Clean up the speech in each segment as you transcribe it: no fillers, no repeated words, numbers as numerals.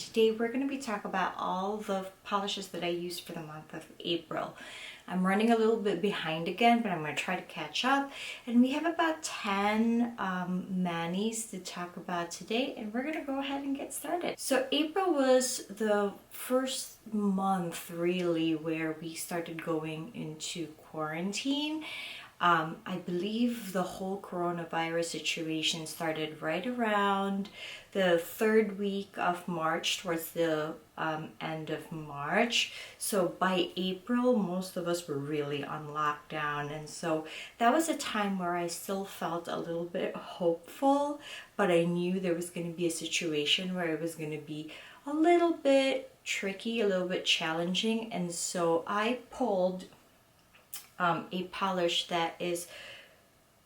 today we're going to be talking about all the polishes that I used for the month of April. I'm running a little bit behind again, but I'm going to try to catch up. And we have about 10 manis to talk about today, and we're going to go ahead and get started. So April was the first month really where we started going into quarantine. I believe the whole coronavirus situation started right around the third week of March, towards the end of March. So by April, most of us were really on lockdown. And so that was a time where I still felt a little bit hopeful, but I knew there was going to be a situation where it was going to be a little bit tricky, a little bit challenging. And so I pulled a polish that is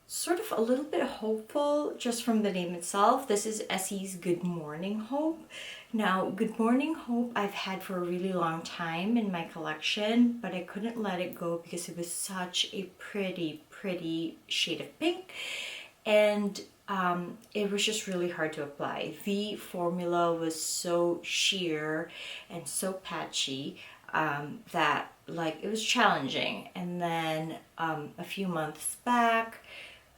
sort of a little bit hopeful just from the name itself. This is Essie's Good Morning Hope. Now, Good Morning Hope I've had for a really long time in my collection, but I couldn't let it go because it was such a pretty shade of pink, and it was just really hard to apply. The formula was so sheer and so patchy that like it was challenging. And then a few months back,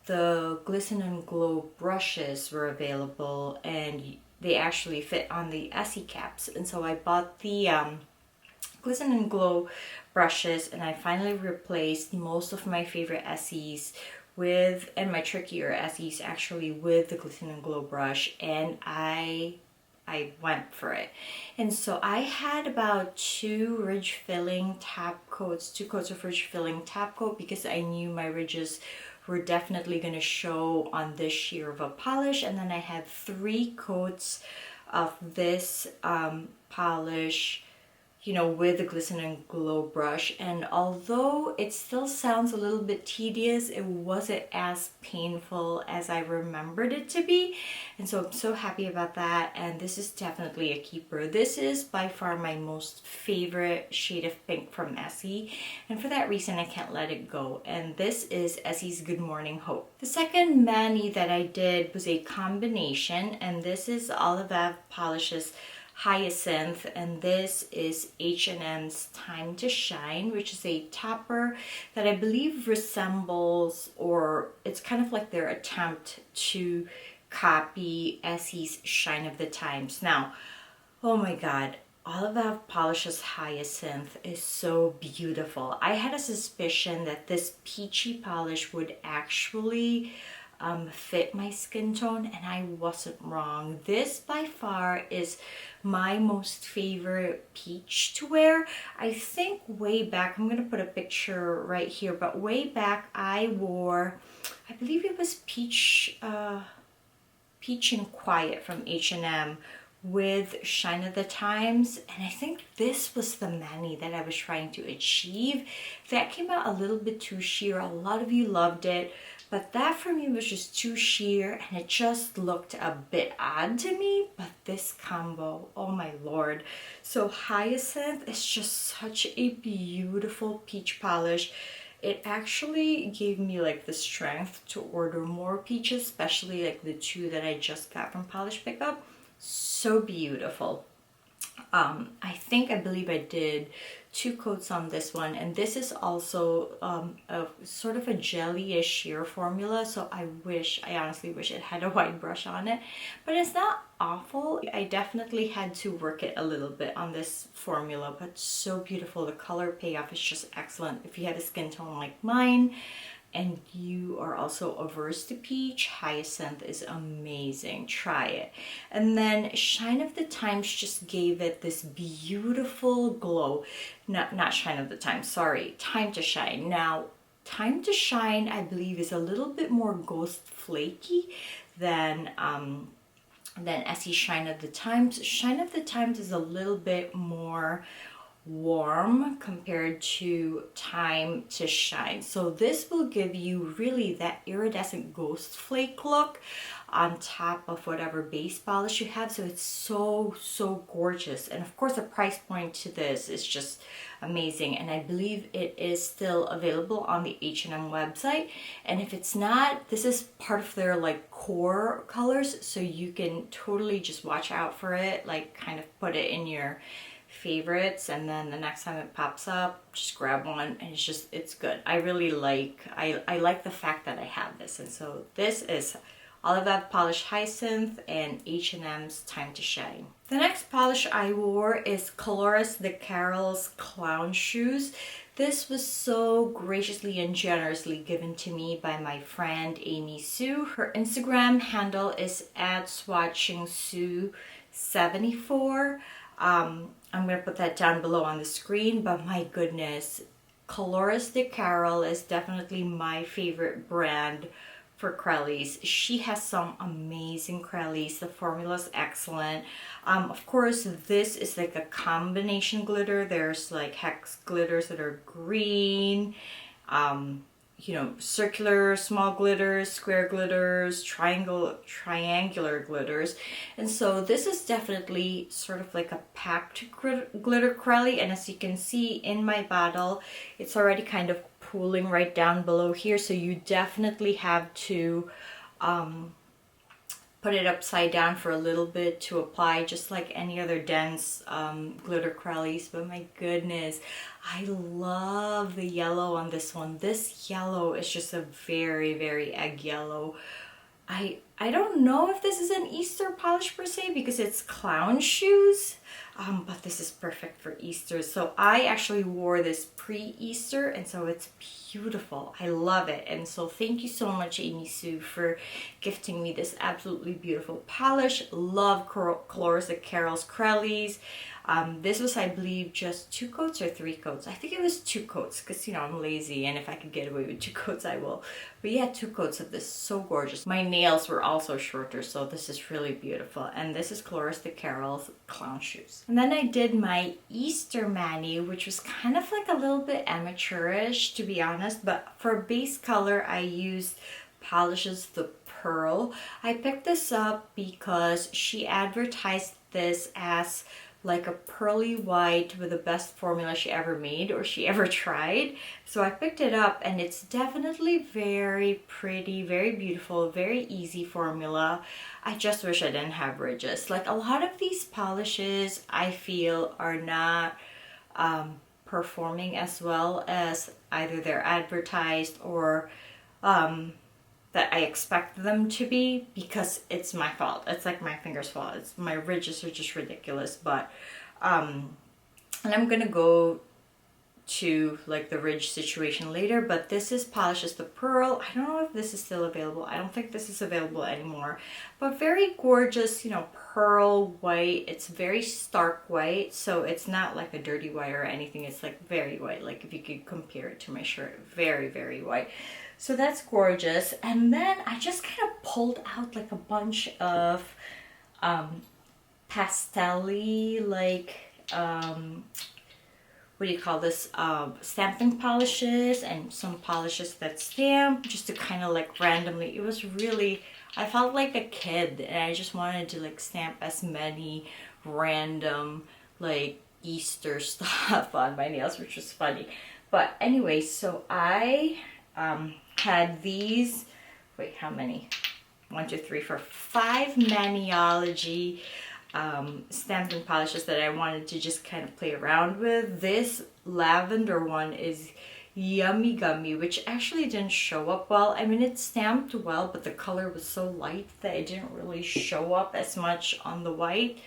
the Glisten and Glow brushes were available, and they actually fit on the Essie caps. And so I bought the Glisten and Glow brushes, and I finally replaced most of my favorite Essies with, and my trickier Essies actually, with the Glisten and Glow brush, and I went for it. And so I had about two ridge filling top coats, 2 coats of ridge filling top coat, because I knew my ridges were definitely going to show on this sheer of a polish. And then I had 3 coats of this polish, you know, with the Glisten and Glow brush. And although it still sounds a little bit tedious, it wasn't as painful as I remembered it to be. And so I'm so happy about that. And this is definitely a keeper. This is by far my most favorite shade of pink from Essie, and for that reason I can't let it go. And this is Essie's Good Morning Hope. The second mani that I did was a combination, and this is Olive Polish's Hyacinth, and this is H&M's Time to Shine, which is a topper that I believe resembles, or it's kind of like their attempt to copy Essie's Shine of the Times. Now, oh my god, Olive Polish's Hyacinth is so beautiful. I had a suspicion that this peachy polish would actually fit my skin tone, and I wasn't wrong. This by far is my most favorite peach to wear. I think way back, I'm gonna put a picture right here, but way back I wore, I believe it was Peach and Quiet from H&M with Shine of the Times, and I think this was the mani that I was trying to achieve. That came out a little bit too sheer. A lot of you loved it, but that for me was just too sheer, and it just looked a bit odd to me. But this combo, oh my lord. So Hyacinth is just such a beautiful peach polish. It actually gave me like the strength to order more peaches, especially like the 2 that I just got from Polish Pickup. So beautiful. I believe I did 2 coats on this one, and this is also a sort of a jelly-ish sheer formula, so I honestly wish it had a white brush on it, but it's not awful. I definitely had to work it a little bit on this formula, but so beautiful. The color payoff is just excellent. If you have a skin tone like mine and you are also averse to peach, Hyacinth is amazing. Try it. And then Shine of the Times just gave it this beautiful glow. Not Shine of the Times, sorry, Time to Shine. Now, Time to Shine, I believe, is a little bit more ghost flaky than Essie Shine of the Times. Shine of the Times is a little bit more warm compared to Time to Shine. So this will give you really that iridescent ghost flake look on top of whatever base polish you have. So it's so gorgeous. And of course the price point to this is just amazing, and I believe it is still available on the H&M website. And if it's not, this is part of their like core colors, so you can totally just watch out for it, like kind of put it in your favorites, and then the next time it pops up, just grab one, and it's good. I really like, I like the fact that I have this. And so this is Olive That Polish Hyacinth and H&M's Time to Shine. The next polish I wore is Clarissa the Carol's Clown Shoes. This was so graciously and generously given to me by my friend Amy Sue. Her Instagram handle is @swatchingsue74. I'm gonna put that down below on the screen, but my goodness, Clarissa the Carol is definitely my favorite brand for Crellies. She has some amazing Crellies. The formula is excellent. Of course, this is like a combination glitter. There's like hex glitters that are green, you know, circular small glitters, square glitters, triangular glitters. And so this is definitely sort of like a packed glitter Crellie. And as you can see in my bottle, it's already kind of pooling right down below here, so you definitely have to put it upside down for a little bit to apply, just like any other dense glitter Crellies. But my goodness, I love the yellow on this one. This yellow is just a very egg yellow. I don't know if this is an Easter polish per se because it's clown shoes, but this is perfect for Easter. So I actually wore this pre-Easter, and so it's beautiful. I love it. And so thank you so much, Amy Sue, for gifting me this absolutely beautiful polish. Love Clarissa Carol's Crellies. This was, I believe, just 2 coats or 3 coats. I think it was 2 coats because, you know, I'm lazy, and if I could get away with 2 coats, I will. But yeah, 2 coats of this. So gorgeous. My nails were also shorter, so this is really beautiful. And this is Clarissa Carol's Clown Shoes. And then I did my Easter mani, which was kind of like a little bit amateurish, to be honest. But for base color, I used Pahlish's The Pearl. I picked this up because she advertised this as like a pearly white with the best formula she ever made or she ever tried. So I picked it up, and it's definitely very pretty, very beautiful, very easy formula. I just wish I didn't have ridges. Like a lot of these polishes I feel are not performing as well as either they're advertised or that I expect them to be, because it's my fault. It's like my finger's fault. It's my ridges are just ridiculous. But and I'm gonna go to like the ridge situation later, but this is Pahlish The Pearl. I don't know if this is still available. I don't think this is available anymore, but very gorgeous, you know, pearl white. It's very stark white, so it's not like a dirty white or anything. It's like very white, like if you could compare it to my shirt, very white. So that's gorgeous. And then I just kind of pulled out like a bunch of pastel-y, like what do you call this, stamping polishes, and some polishes that stamp, just to kind of like randomly, it was really, I felt like a kid, and I just wanted to like stamp as many random like Easter stuff on my nails, which was funny. But anyway, so I had these, wait, how many? 1, 2, 3, 4, 5 Maniology stamping polishes that I wanted to just kind of play around with. This lavender one is Yummy Gummy, which actually didn't show up well. I mean, it stamped well, but the color was so light that it didn't really show up as much on the white.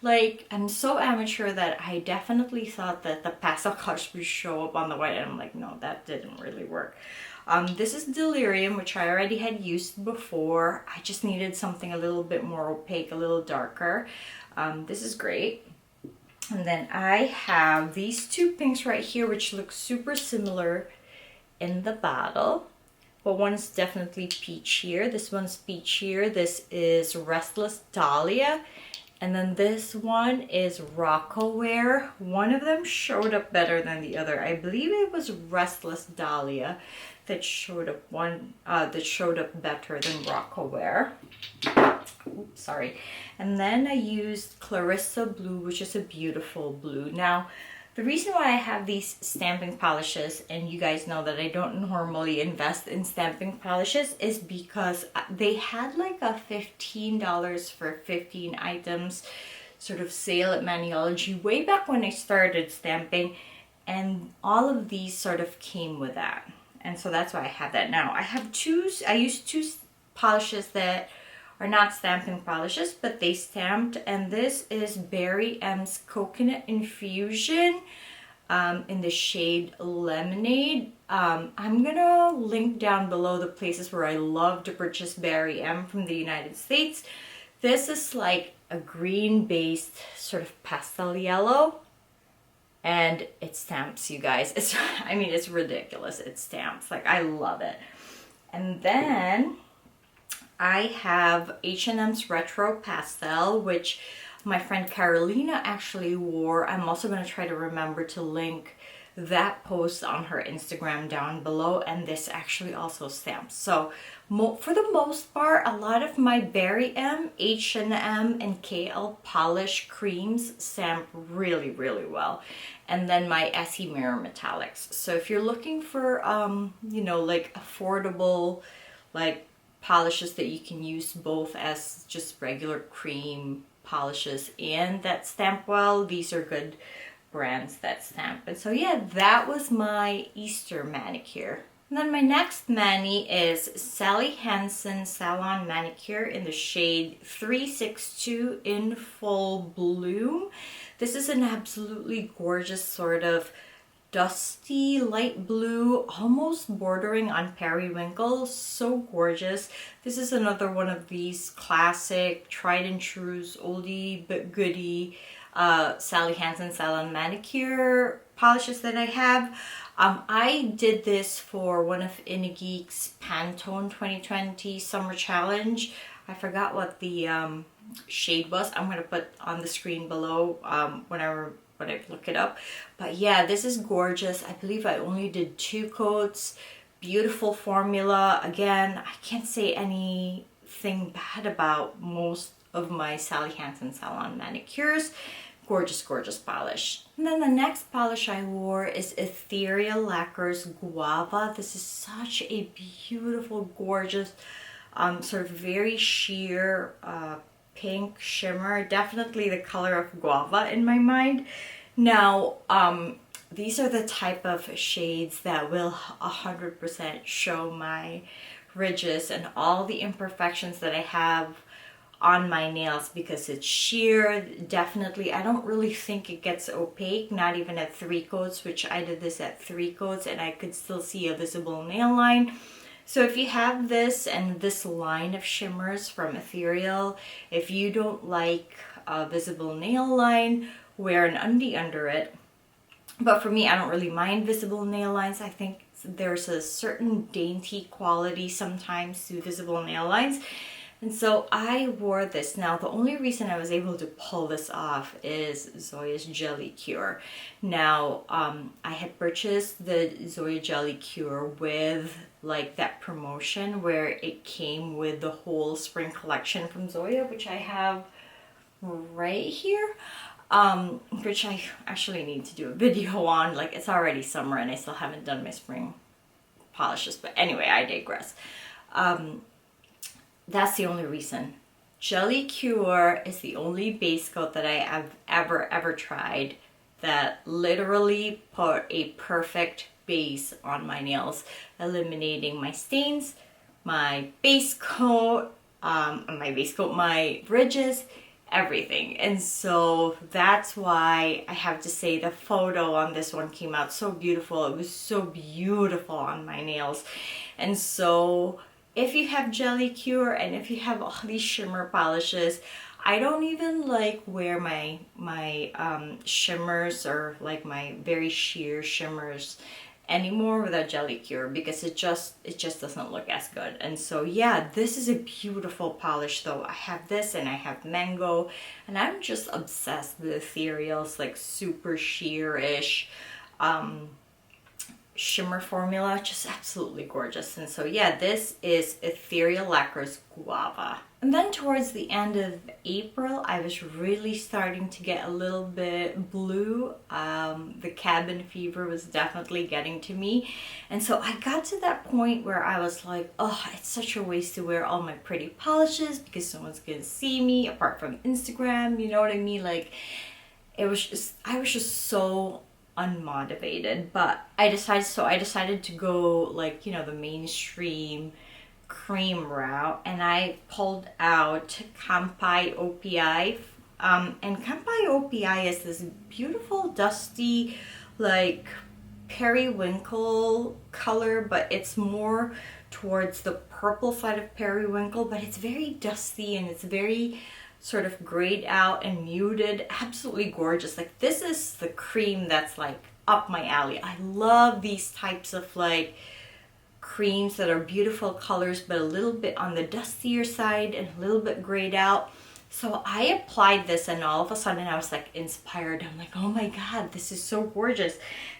Like, I'm so amateur that I definitely thought that the pastel colors would show up on the white, and I'm like, no, that didn't really work. This is Delirium, which I already had used before. I just needed something a little bit more opaque, a little darker. This is great. And then I have these 2 pinks right here, which look super similar in the bottle. But one's definitely peach here. This one's peach here. This is Restless Dahlia. And then this one is Rocko wear. One of them showed up better than the other. I believe it was Restless Dahlia that showed up better than Rocko wear. Oops, sorry. And then I used Clarissa blue, which is a beautiful blue. Now, the reason why I have these stamping polishes, and you guys know that I don't normally invest in stamping polishes, is because they had like a $15 for 15 items sort of sale at Maniology way back when I started stamping, and all of these sort of came with that. And so that's why I have that now. I use two polishes that are not stamping polishes, but they stamped, and this is Berry M's Coconut Infusion in the shade Lemonade. I'm gonna link down below the places where I love to purchase Berry M from the United States. This is like a green based sort of pastel yellow, and it stamps, you guys. I mean, it's ridiculous. It stamps, like, I love it. And then I have H&M's Retro Pastel, which my friend Carolina actually wore. I'm also going to try to remember to link that post on her Instagram down below, and this actually also stamps. So for the most part, a lot of my Berry M, H&M, and KL polish creams stamp really, really well. And then my Essie Mirror Metallics. So if you're looking for, you know, like affordable, like polishes that you can use both as just regular cream polishes and that stamp well, these are good brands that stamp. And so yeah, that was my Easter manicure. And then my next mani is Sally Hansen Salon Manicure in the shade 362 in Full Bloom. This is an absolutely gorgeous sort of dusty light blue, almost bordering on periwinkle. So gorgeous. This is another one of these classic tried and trues, oldie but goodie Sally Hansen Salon Manicure polishes that I have. I did this for one of Geek's Pantone 2020 Summer Challenge. I forgot what the shade was. I'm going to put on the screen below when I look it up. But yeah, this is gorgeous. I believe I only did 2 coats. Beautiful formula. Again, I can't say anything bad about most of my Sally Hansen Salon manicures. Gorgeous, gorgeous polish. And then the next polish I wore is Ethereal Lacquer's Guava. This is such a beautiful, gorgeous, sort of very sheer pink shimmer. Definitely the color of guava in my mind. Now, these are the type of shades that will 100% show my ridges and all the imperfections that I have on my nails because it's sheer. Definitely, I don't really think it gets opaque, not even at 3 coats, which I did this at 3 coats and I could still see a visible nail line. So if you have this and this line of shimmers from Ethereal, if you don't like a visible nail line, wear an undie under it. But for me, I don't really mind visible nail lines. I think there's a certain dainty quality sometimes to visible nail lines. And so I wore this. Now, the only reason I was able to pull this off is Zoya's Gelie Cure. Now, I had purchased the Zoya Gelie Cure with like that promotion where it came with the whole spring collection from Zoya, which I have right here. Which I actually need to do a video on. Like, it's already summer and I still haven't done my spring polishes. But anyway, I digress. That's the only reason. Gelie Cure is the only base coat that I have ever tried that literally put a perfect base on my nails, eliminating my stains, my base coat, my ridges, everything. And so that's why I have to say the photo on this one came out so beautiful. It was so beautiful on my nails. And so if you have Gelie Cure and if you have all these shimmer polishes, I don't even like wear my shimmers or like my very sheer shimmers anymore without Gelie Cure because it just doesn't look as good. And so yeah, this is a beautiful polish though. I have this and I have Mango, and I'm just obsessed with Ethereal's like super sheer-ish shimmer formula, just absolutely gorgeous. And so yeah, this is Ethereal Lacquers Guava. And then towards the end of April, I was really starting to get a little bit blue. The cabin fever was definitely getting to me. And so I got to that point where I was like, oh, it's such a waste to wear all my pretty polishes because someone's gonna see me apart from Instagram, you know what I mean? Like, I was just so unmotivated, but I decided to go like, you know, the mainstream cream route, and I pulled out Kanpai OPI. And Kanpai OPI is this beautiful dusty like periwinkle color, but it's more towards the purple side of periwinkle, but it's very dusty and it's very sort of grayed out and muted. Absolutely gorgeous. Like, this is the cream that's like up my alley. I love these types of like creams that are beautiful colors but a little bit on the dustier side and a little bit grayed out. So I applied this and all of a sudden I was like inspired. I'm like, oh my god, this is so gorgeous.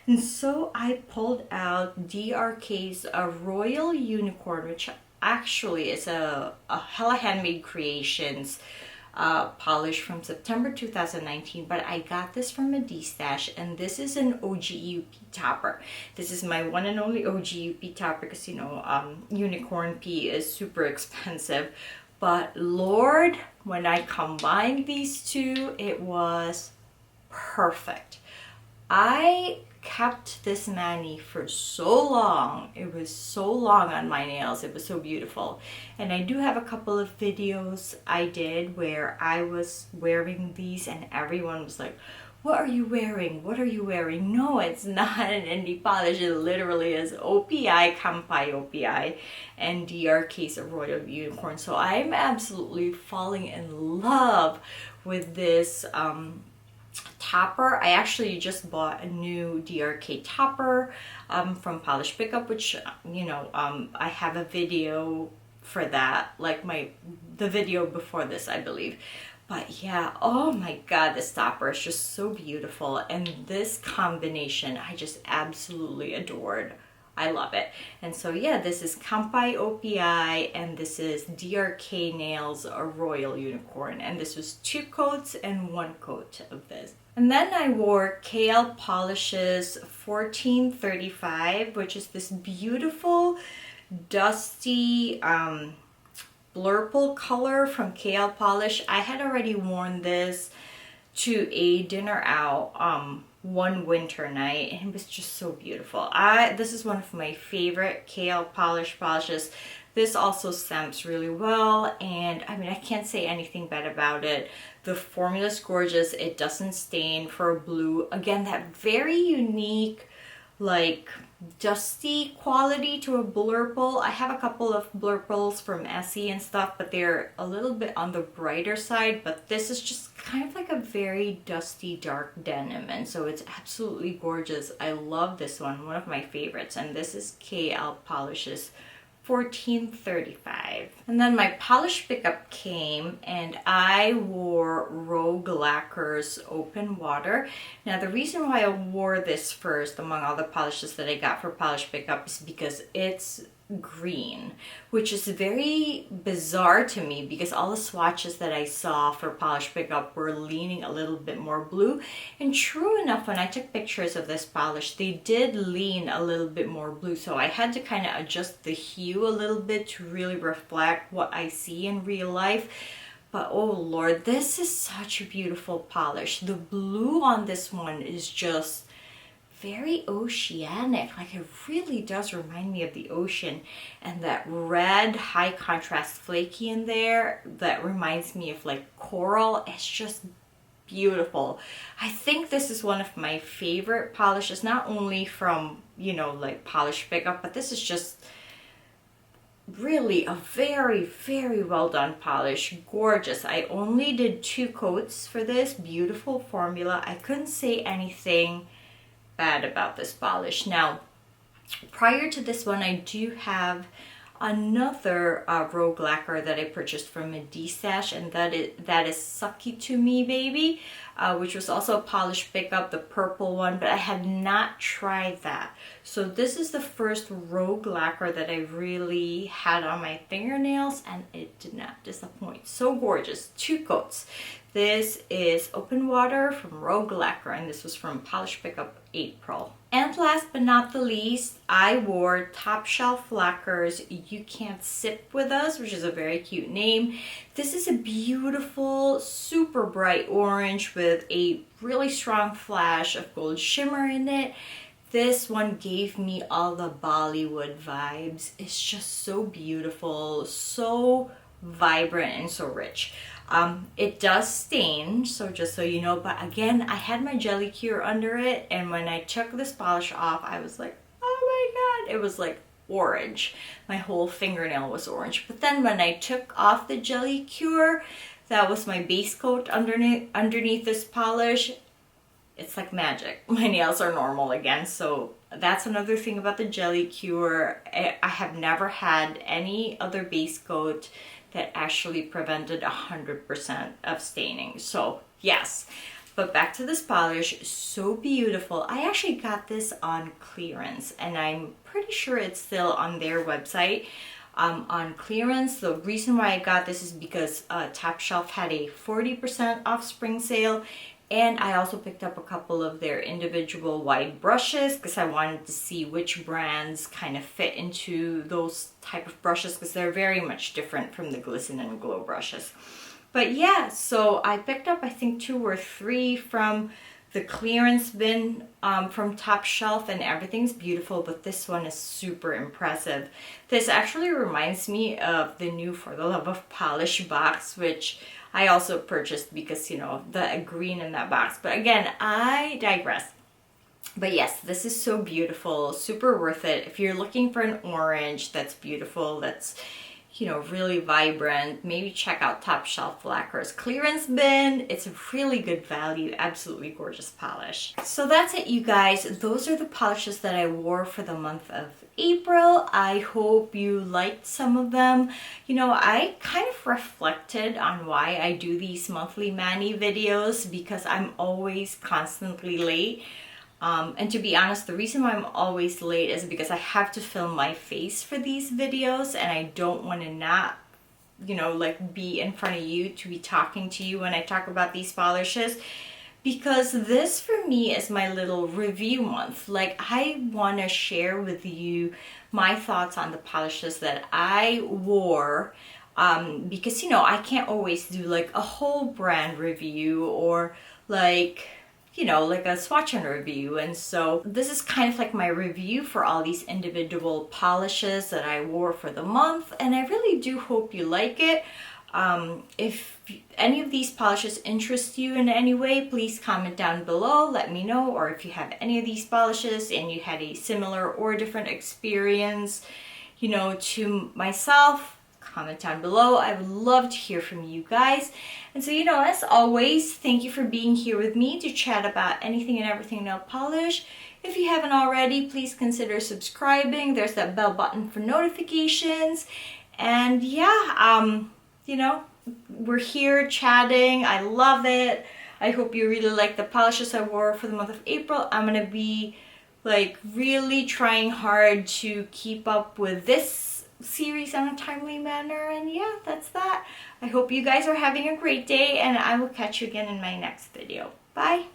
And so I pulled out DRK's Royal Unicorn, which actually is a Hella Handmade Creations polish from September 2019, but I got this from a D-stash, and this is an OGUP topper. This is my one and only OGUP topper because, you know, Unicorn P is super expensive, but Lord, when I combined these two, it was perfect. I kept this mani for so long. It was so long on my nails. It was so beautiful. And I do have a couple of videos I did where I was wearing these and everyone was like, what are you wearing? What are you wearing? No, it's not an indie polish. It literally is OPI, Kanpai OPI, and DRK's Royal Unicorn. So I'm absolutely falling in love with this topper. I actually just bought a new DRK topper from Pahlish Pickup, which, you know, I have a video for that, like the video before this, I believe. But yeah, oh my god, this topper is just so beautiful, and this combination I just absolutely adored. I love it. And so yeah, this is Kanpai OPI and this is DRK Nails a Royal Unicorn, and this was 2 coats and 1 coat of this. And then I wore KL Polish's 1435, which is this beautiful dusty blurple color from KL Polish. I had already worn this to a dinner out one winter night, and it was just so beautiful. This is one of my favorite KL polishes. This also stamps really well, and I mean, I can't say anything bad about it. The formula is gorgeous. It doesn't stain for a blue. Again, that very unique, like, dusty quality to a blurple. I have a couple of blurples from Essie and stuff, but they're a little bit on the brighter side, but this is just kind of like a very dusty dark denim, and so it's absolutely gorgeous. I love this one of my favorites, and this is KL Polish's 1435. And then my Pahlish Pickup came and I wore Rogue Lacquer's Open Water. Now the reason why I wore this first among all the polishes that I got for Pahlish Pickup is because it's green, which is very bizarre to me because all the swatches that I saw for Pahlish Pickup were leaning a little bit more blue, and true enough, when I took pictures of this polish they did lean a little bit more blue, so I had to kind of adjust the hue a little bit to really reflect what I see in real life. But oh Lord, this is such a beautiful polish. The blue on this one is just very oceanic. Like, it really does remind me of the ocean, and that red high contrast flaky in there that reminds me of like coral. It's just beautiful. I think this is one of my favorite polishes, not only from, you know, like Pahlish Pickup, but this is just really a very, very well done polish. Gorgeous. I only did 2 coats for this beautiful formula. I couldn't say anything bad about this polish. Now, Prior to this one, I do have another Rogue Lacquer that I purchased from a D-Stash, and that is Sucky to Me Baby, which was also a Pahlish pickup, the purple one, but I had not tried that. So this is the first Rogue Lacquer that I really had on my fingernails, and it did not disappoint. So gorgeous. 2 coats. This is Open Water from Rogue Lacquer, and this was from Pahlish pickup April. And last but not the least, I wore Top Shelf Lacquers You Can't Sip With Us, which is a very cute name. This is a beautiful, super bright orange with a really strong flash of gold shimmer in it. This one gave me all the Bollywood vibes. It's just so beautiful, so vibrant, and so rich. It does stain, so just so you know, but again, I had my Gelie cure under it, and when I took this polish off, I was like, oh my god, it was like orange. My whole fingernail was orange. But then when I took off the Gelie cure, that was my base coat underneath this polish, it's like magic. My nails are normal again. So that's another thing about the Gelie cure. I have never had any other base coat that actually prevented 100% of staining. So yes, but back to this polish, so beautiful. I actually got this on clearance, and I'm pretty sure it's still on their website on clearance. The reason why I got this is because Top Shelf had a 40% off spring sale, and I also picked up a couple of their individual wide brushes because I wanted to see which brands kind of fit into those type of brushes, because they're very much different from the Glisten and Glow brushes. But yeah, so I picked up I think 2 or 3 from the clearance bin from Top Shelf, and everything's beautiful, but this one is super impressive. This actually reminds me of the new For the Love of Pahlish box, which I also purchased because, you know, the green in that box. But again, I digress. But yes, this is so beautiful, super worth it. If you're looking for an orange that's beautiful, that's, you know, really vibrant, maybe check out Top Shelf Lacquer's clearance bin. It's a really good value, absolutely gorgeous polish. So that's it, you guys. Those are the polishes that I wore for the month of April. I hope you liked some of them. You know, I kind of reflected on why I do these monthly mani videos, because I'm always constantly late. And to be honest, the reason why I'm always late is because I have to film my face for these videos, and I don't want to not, you know, like be in front of you to be talking to you when I talk about these polishes, because this for me is my little review month. Like, I want to share with you my thoughts on the polishes that I wore, because, you know, I can't always do like a whole brand review or like, you know, like a swatch and review. And so this is kind of like my review for all these individual polishes that I wore for the month, and I really do hope you like it. If any of these polishes interest you in any way, please comment down below, let me know. Or if you have any of these polishes and you had a similar or different experience, you know, to myself, comment down below. I would love to hear from you guys. And so, you know, as always, thank you for being here with me to chat about anything and everything nail polish. If you haven't already, please consider subscribing. There's that bell button for notifications. And yeah, you know, we're here chatting. I love it. I hope you really like the polishes I wore for the month of April. I'm gonna be like really trying hard to keep up with this series in a timely manner. And yeah, that's that. I hope you guys are having a great day, and I will catch you again in my next video. Bye.